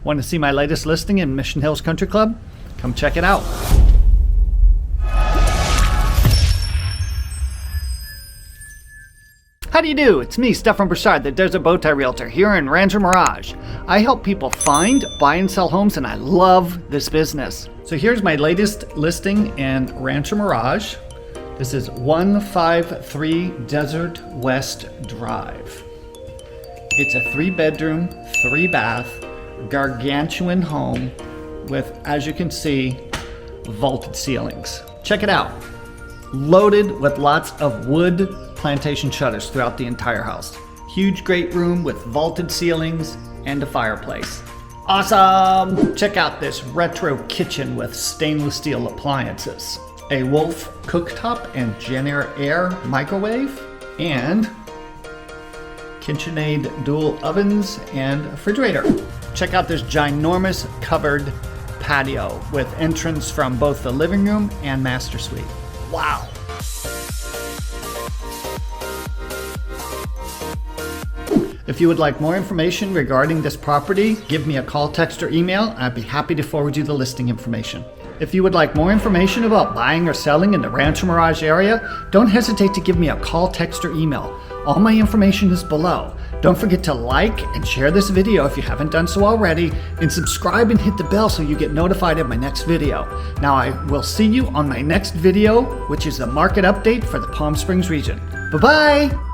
Want to see my latest listing in Mission Hills Country Club? Come check it out. How do you do? It's me, Stefan Burchard, the Desert Bowtie Realtor here in Rancho Mirage. I help people find, buy, and sell homes, and I love this business. So here's my latest listing in Rancho Mirage. This is 153 Desert West Drive. It's a 3-bedroom, 3-bath, gargantuan home with, as you can see, vaulted ceilings. Check it out. Loaded with lots of wood plantation shutters throughout the entire house. Huge great room with vaulted ceilings and a fireplace. Awesome! Check out this retro kitchen with stainless steel appliances. A Wolf cooktop and Jenn-Air microwave, and KitchenAid dual ovens and refrigerator. Check out this ginormous covered patio with entrance from both the living room and master suite. Wow! If you would like more information regarding this property, give me a call, text, or email. I'd be happy to forward you the listing information. If you would like more information about buying or selling in the Rancho Mirage area, don't hesitate to give me a call, text, or email. All my information is below. Don't forget to like and share this video if you haven't done so already, and subscribe and hit the bell so you get notified of my next video. Now I will see you on my next video, which is the market update for the Palm Springs region. Bye-bye!